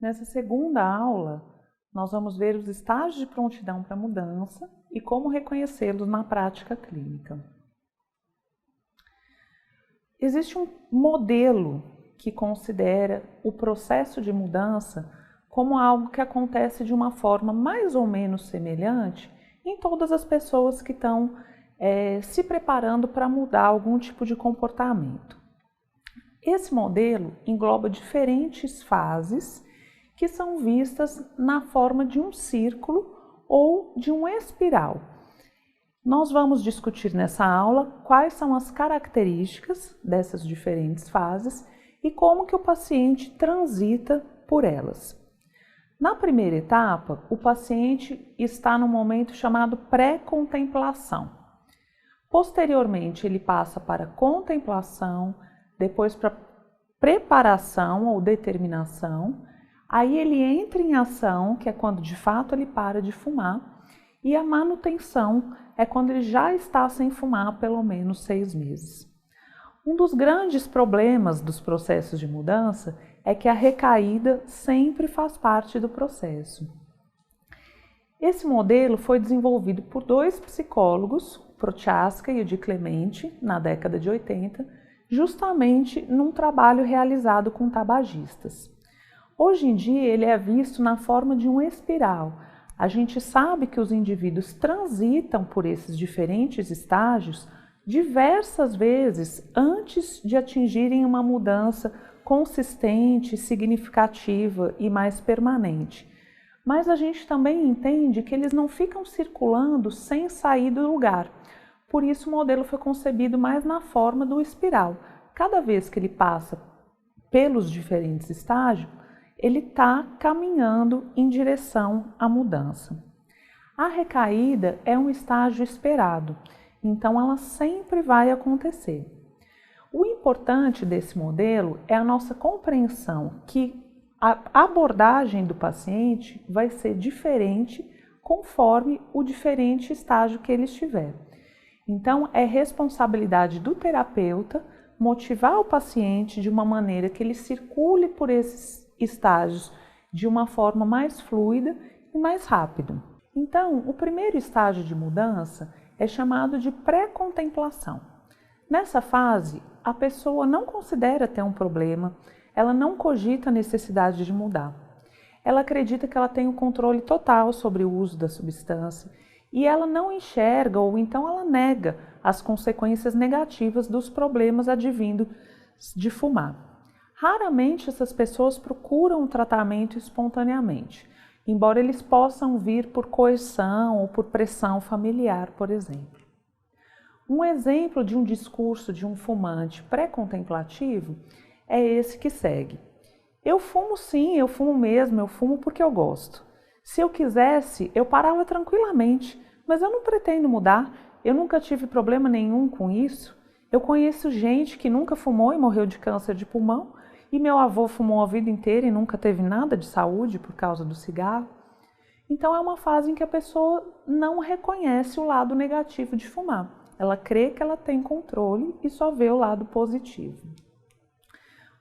Nessa segunda aula, nós vamos ver os estágios de prontidão para mudança e como reconhecê-los na prática clínica. Existe um modelo que considera o processo de mudança como algo que acontece de uma forma mais ou menos semelhante em todas as pessoas que estão se preparando para mudar algum tipo de comportamento. Esse modelo engloba diferentes fases que são vistas na forma de um círculo ou de uma espiral. Nós vamos discutir nessa aula quais são as características dessas diferentes fases e como que o paciente transita por elas. Na primeira etapa, o paciente está no momento chamado pré-contemplação. Posteriormente, ele passa para contemplação, depois para preparação ou determinação, aí ele entra em ação, que é quando de fato ele para de fumar, e a manutenção é quando ele já está sem fumar há pelo menos 6 meses. Um dos grandes problemas dos processos de mudança é que a recaída sempre faz parte do processo. Esse modelo foi desenvolvido por 2 psicólogos, o Prochaska e o Di Clemente, na década de 80, justamente num trabalho realizado com tabagistas. Hoje em dia ele é visto na forma de uma espiral. A gente sabe que os indivíduos transitam por esses diferentes estágios diversas vezes antes de atingirem uma mudança consistente, significativa e mais permanente. Mas a gente também entende que eles não ficam circulando sem sair do lugar. Por isso o modelo foi concebido mais na forma do espiral. Cada vez que ele passa pelos diferentes estágios, ele está caminhando em direção à mudança. A recaída é um estágio esperado, então ela sempre vai acontecer. O importante desse modelo é a nossa compreensão que a abordagem do paciente vai ser diferente conforme o diferente estágio que ele estiver. Então, é responsabilidade do terapeuta motivar o paciente de uma maneira que ele circule por esses estágios de uma forma mais fluida e mais rápida. Então, o primeiro estágio de mudança é chamado de pré-contemplação. Nessa fase, a pessoa não considera ter um problema, ela não cogita a necessidade de mudar. Ela acredita que ela tem o controle total sobre o uso da substância e ela não enxerga ou então ela nega as consequências negativas dos problemas advindo de fumar. Raramente essas pessoas procuram um tratamento espontaneamente, embora eles possam vir por coerção ou por pressão familiar, por exemplo. Um exemplo de um discurso de um fumante pré-contemplativo é esse que segue. Eu fumo sim, eu fumo mesmo, eu fumo porque eu gosto. Se eu quisesse, eu parava tranquilamente, mas eu não pretendo mudar, eu nunca tive problema nenhum com isso. Eu conheço gente que nunca fumou e morreu de câncer de pulmão, e meu avô fumou a vida inteira e nunca teve nada de saúde por causa do cigarro. Então é uma fase em que a pessoa não reconhece o lado negativo de fumar. Ela crê que ela tem controle e só vê o lado positivo.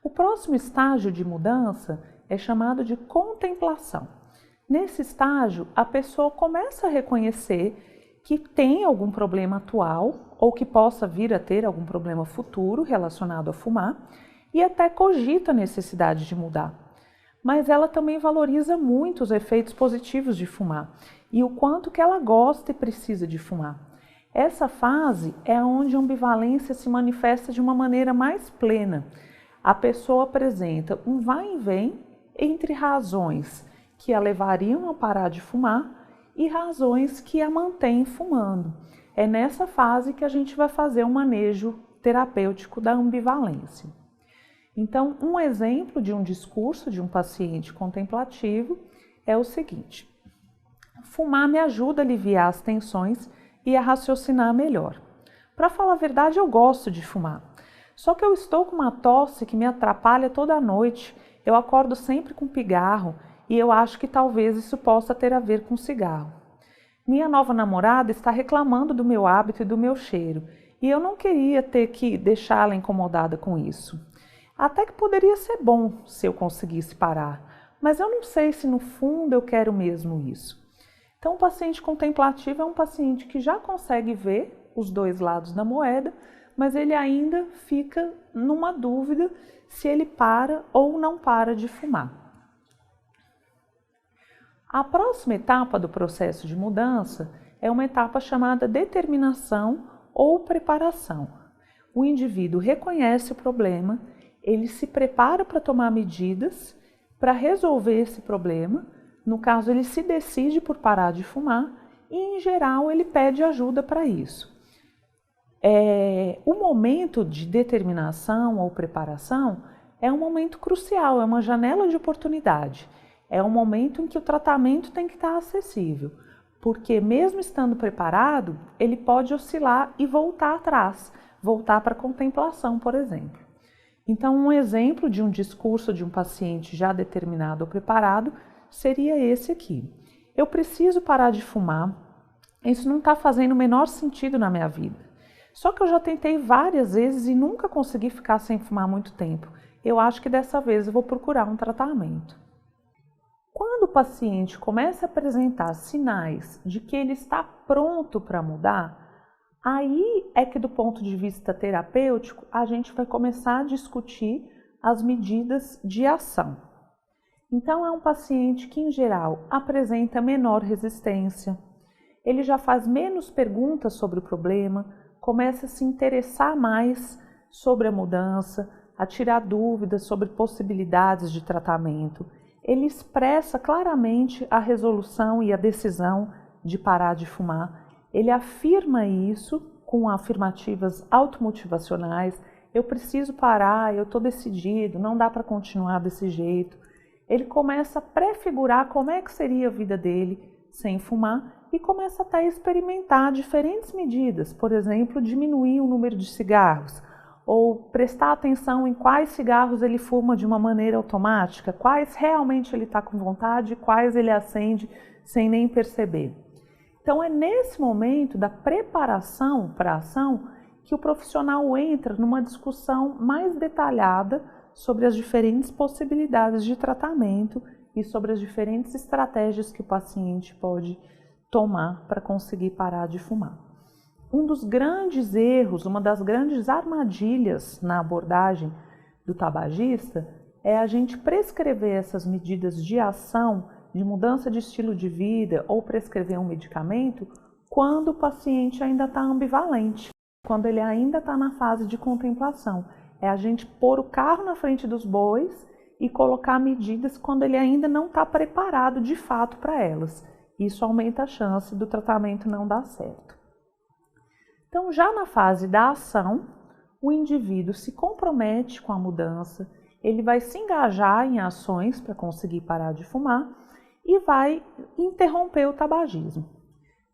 O próximo estágio de mudança é chamado de contemplação. Nesse estágio, a pessoa começa a reconhecer que tem algum problema atual ou que possa vir a ter algum problema futuro relacionado a fumar e até cogita a necessidade de mudar. Mas ela também valoriza muito os efeitos positivos de fumar e o quanto que ela gosta e precisa de fumar. Essa fase é onde a ambivalência se manifesta de uma maneira mais plena. A pessoa apresenta um vai e vem entre razões que a levariam a parar de fumar e razões que a mantêm fumando. É nessa fase que a gente vai fazer o manejo terapêutico da ambivalência. Então, um exemplo de um discurso de um paciente contemplativo é o seguinte: fumar me ajuda a aliviar as tensões e a raciocinar melhor. Para falar a verdade, eu gosto de fumar. Só que eu estou com uma tosse que me atrapalha toda a noite. Eu acordo sempre com pigarro e eu acho que talvez isso possa ter a ver com cigarro. Minha nova namorada está reclamando do meu hábito e do meu cheiro e eu não queria ter que deixá-la incomodada com isso. Até que poderia ser bom se eu conseguisse parar, mas eu não sei se no fundo eu quero mesmo isso. Então, o paciente contemplativo é um paciente que já consegue ver os dois lados da moeda, mas ele ainda fica numa dúvida se ele para ou não para de fumar. A próxima etapa do processo de mudança é uma etapa chamada determinação ou preparação. O indivíduo reconhece o problema, ele se prepara para tomar medidas para resolver esse problema. No caso, ele se decide por parar de fumar e, em geral, ele pede ajuda para isso. O momento de determinação ou preparação é um momento crucial, é uma janela de oportunidade. É um momento em que o tratamento tem que estar acessível, porque mesmo estando preparado, ele pode oscilar e voltar atrás, voltar para a contemplação, por exemplo. Então, um exemplo de um discurso de um paciente já determinado ou preparado seria esse aqui. Eu preciso parar de fumar, isso não está fazendo o menor sentido na minha vida. Só que eu já tentei várias vezes e nunca consegui ficar sem fumar muito tempo. Eu acho que dessa vez eu vou procurar um tratamento. Quando o paciente começa a apresentar sinais de que ele está pronto para mudar, aí é que do ponto de vista terapêutico a gente vai começar a discutir as medidas de ação. Então é um paciente que em geral apresenta menor resistência, ele já faz menos perguntas sobre o problema, começa a se interessar mais sobre a mudança, a tirar dúvidas sobre possibilidades de tratamento. Ele expressa claramente a resolução e a decisão de parar de fumar. Ele afirma isso com afirmativas automotivacionais. Eu preciso parar, eu estou decidido, não dá para continuar desse jeito. Ele começa a prefigurar como é que seria a vida dele sem fumar e começa até a experimentar diferentes medidas, por exemplo, diminuir o número de cigarros, ou prestar atenção em quais cigarros ele fuma de uma maneira automática, quais realmente ele está com vontade, quais ele acende sem nem perceber. Então é nesse momento da preparação para a ação que o profissional entra numa discussão mais detalhada sobre as diferentes possibilidades de tratamento e sobre as diferentes estratégias que o paciente pode tomar para conseguir parar de fumar. Um dos grandes erros, uma das grandes armadilhas na abordagem do tabagista é a gente prescrever essas medidas de ação, de mudança de estilo de vida ou prescrever um medicamento quando o paciente ainda está ambivalente, quando ele ainda está na fase de contemplação. É a gente pôr o carro na frente dos bois e colocar medidas quando ele ainda não está preparado de fato para elas. Isso aumenta a chance do tratamento não dar certo. Então, já na fase da ação, o indivíduo se compromete com a mudança, ele vai se engajar em ações para conseguir parar de fumar e vai interromper o tabagismo.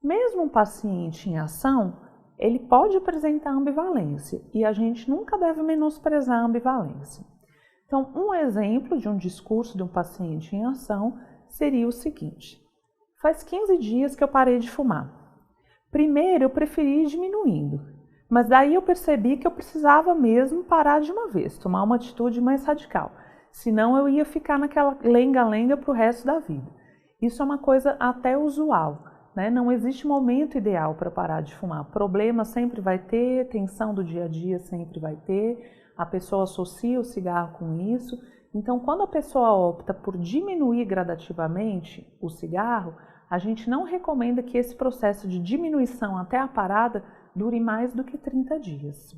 Mesmo um paciente em ação, ele pode apresentar ambivalência e a gente nunca deve menosprezar a ambivalência. Então, um exemplo de um discurso de um paciente em ação seria o seguinte: faz 15 dias que eu parei de fumar. Primeiro eu preferi ir diminuindo, mas daí eu percebi que eu precisava mesmo parar de uma vez, tomar uma atitude mais radical, senão eu ia ficar naquela lenga-lenga para o resto da vida. Isso é uma coisa até usual, né? Não existe momento ideal para parar de fumar. Problema sempre vai ter, tensão do dia a dia sempre vai ter, a pessoa associa o cigarro com isso. Então, quando a pessoa opta por diminuir gradativamente o cigarro, a gente não recomenda que esse processo de diminuição até a parada dure mais do que 30 dias.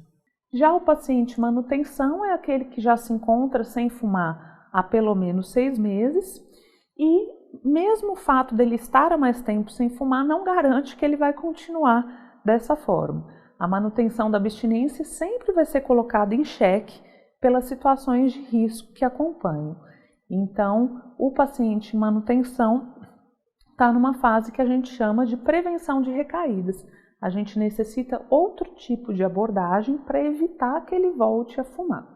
Já o paciente manutenção é aquele que já se encontra sem fumar há pelo menos 6 meses e mesmo o fato dele estar há mais tempo sem fumar não garante que ele vai continuar dessa forma. A manutenção da abstinência sempre vai ser colocada em xeque pelas situações de risco que acompanham. Então, o paciente em manutenção está numa fase que a gente chama de prevenção de recaídas. A gente necessita outro tipo de abordagem para evitar que ele volte a fumar.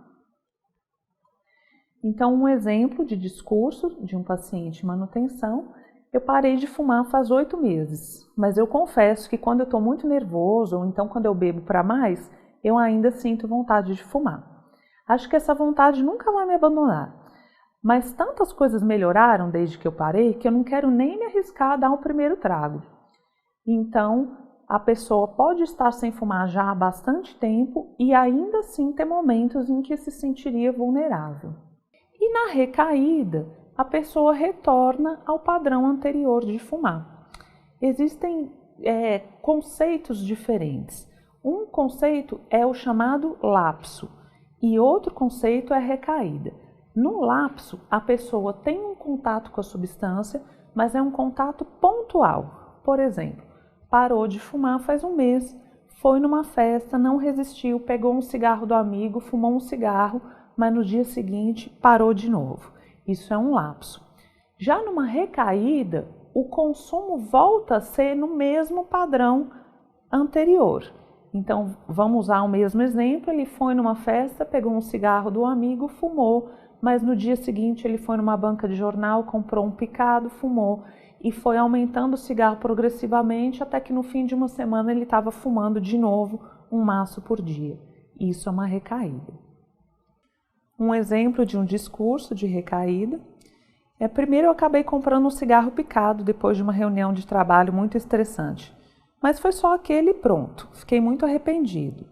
Então, um exemplo de discurso de um paciente em manutenção: eu parei de fumar faz 8 meses, mas eu confesso que quando eu estou muito nervoso ou então quando eu bebo para mais, eu ainda sinto vontade de fumar. Acho que essa vontade nunca vai me abandonar, mas tantas coisas melhoraram desde que eu parei que eu não quero nem me arriscar a dar o primeiro trago. Então, a pessoa pode estar sem fumar já há bastante tempo e ainda assim ter momentos em que se sentiria vulnerável. E na recaída, a pessoa retorna ao padrão anterior de fumar. Existem conceitos diferentes. Um conceito é o chamado lapso e outro conceito é recaída. No lapso, a pessoa tem um contato com a substância, mas é um contato pontual. Por exemplo, parou de fumar faz um mês, foi numa festa, não resistiu, pegou um cigarro do amigo, fumou um cigarro, mas no dia seguinte parou de novo. Isso é um lapso. Já numa recaída, o consumo volta a ser no mesmo padrão anterior. Então, vamos usar o mesmo exemplo, ele foi numa festa, pegou um cigarro do amigo, fumou, mas no dia seguinte ele foi numa banca de jornal, comprou um picado, fumou e foi aumentando o cigarro progressivamente até que no fim de uma semana ele estava fumando de novo um maço por dia. Isso é uma recaída. Um exemplo de um discurso de recaída primeiro eu acabei comprando um cigarro picado depois de uma reunião de trabalho muito estressante, mas foi só aquele e pronto, fiquei muito arrependido.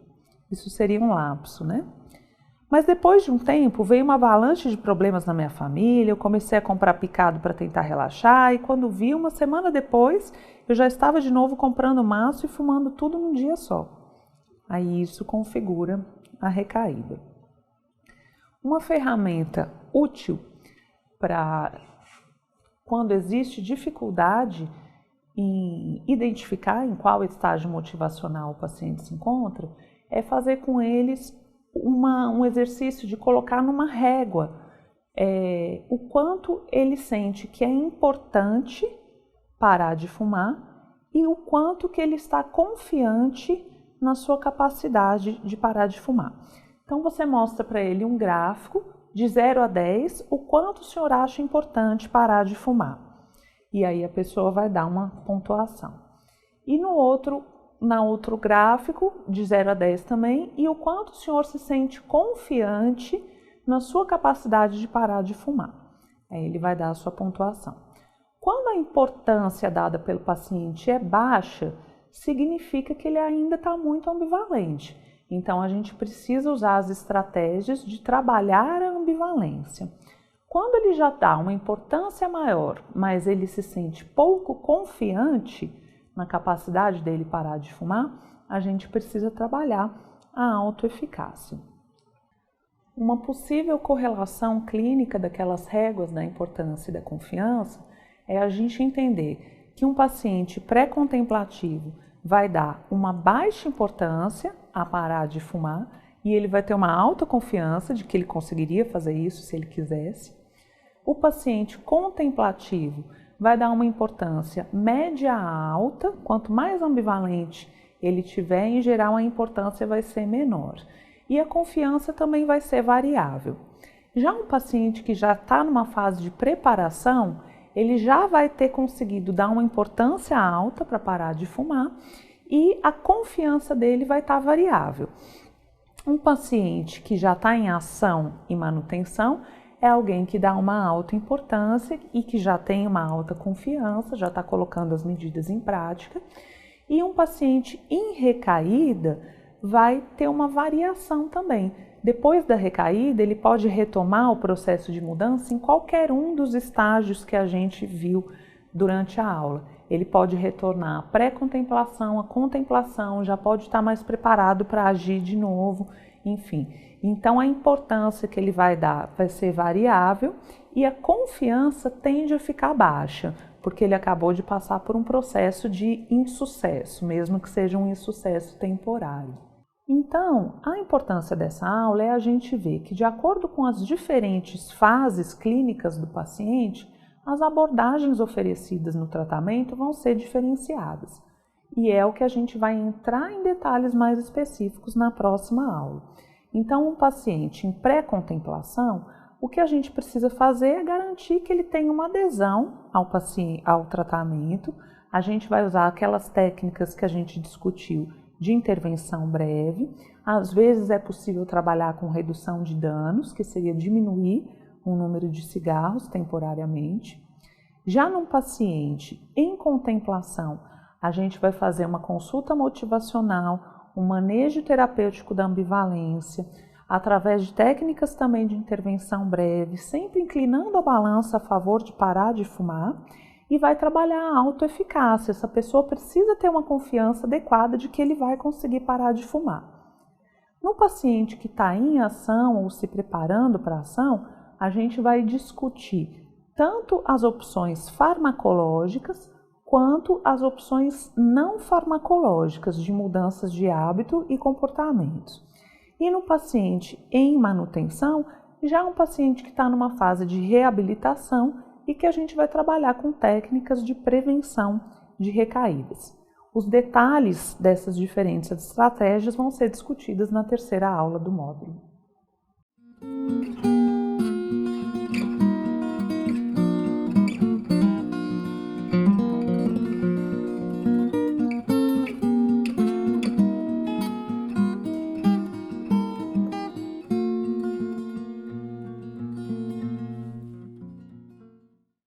Isso seria um lapso, né? Mas depois de um tempo veio uma avalanche de problemas na minha família, eu comecei a comprar picado para tentar relaxar e quando vi, uma semana depois, eu já estava de novo comprando maço e fumando tudo num dia só. Aí isso configura a recaída. Uma ferramenta útil para quando existe dificuldade em identificar em qual estágio motivacional o paciente se encontra, é fazer com eles um exercício de colocar numa régua o quanto ele sente que é importante parar de fumar e o quanto que ele está confiante na sua capacidade de parar de fumar. Então você mostra para ele um gráfico de 0 a 10, o quanto o senhor acha importante parar de fumar. E aí a pessoa vai dar uma pontuação. E no outro gráfico, de 0 a 10 também, e o quanto o senhor se sente confiante na sua capacidade de parar de fumar. Aí ele vai dar a sua pontuação. Quando a importância dada pelo paciente é baixa, significa que ele ainda está muito ambivalente. Então, a gente precisa usar as estratégias de trabalhar a ambivalência. Quando ele já dá uma importância maior, mas ele se sente pouco confiante na capacidade dele parar de fumar, a gente precisa trabalhar a autoeficácia. Uma possível correlação clínica daquelas réguas da importância e da confiança é a gente entender que um paciente pré-contemplativo vai dar uma baixa importância a parar de fumar e ele vai ter uma alta confiança de que ele conseguiria fazer isso se ele quisesse. O paciente contemplativo vai dar uma importância média a alta, quanto mais ambivalente ele tiver, em geral a importância vai ser menor. E a confiança também vai ser variável. Já um paciente que já está numa fase de preparação, ele já vai ter conseguido dar uma importância alta para parar de fumar e a confiança dele vai estar variável. Um paciente que já está em ação e manutenção é alguém que dá uma alta importância e que já tem uma alta confiança, já está colocando as medidas em prática. E um paciente em recaída vai ter uma variação também. Depois da recaída, ele pode retomar o processo de mudança em qualquer um dos estágios que a gente viu durante a aula. Ele pode retornar à pré-contemplação, à contemplação, já pode estar mais preparado para agir de novo, enfim. Então, a importância que ele vai dar vai ser variável e a confiança tende a ficar baixa, porque ele acabou de passar por um processo de insucesso, mesmo que seja um insucesso temporário. Então, a importância dessa aula é a gente ver que, de acordo com as diferentes fases clínicas do paciente, as abordagens oferecidas no tratamento vão ser diferenciadas. E é o que a gente vai entrar em detalhes mais específicos na próxima aula. Então, um paciente em pré-contemplação, o que a gente precisa fazer é garantir que ele tenha uma adesão ao tratamento. A gente vai usar aquelas técnicas que a gente discutiu de intervenção breve. Às vezes é possível trabalhar com redução de danos, que seria diminuir um número de cigarros temporariamente. Já num paciente em contemplação, a gente vai fazer uma consulta motivacional, um manejo terapêutico da ambivalência, através de técnicas também de intervenção breve, sempre inclinando a balança a favor de parar de fumar, e vai trabalhar a autoeficácia. Essa pessoa precisa ter uma confiança adequada de que ele vai conseguir parar de fumar. No paciente que está em ação ou se preparando para a ação, a gente vai discutir tanto as opções farmacológicas quanto as opções não farmacológicas de mudanças de hábito e comportamentos. E no paciente em manutenção, já é um paciente que está numa fase de reabilitação e que a gente vai trabalhar com técnicas de prevenção de recaídas. Os detalhes dessas diferentes estratégias vão ser discutidas na terceira aula do módulo.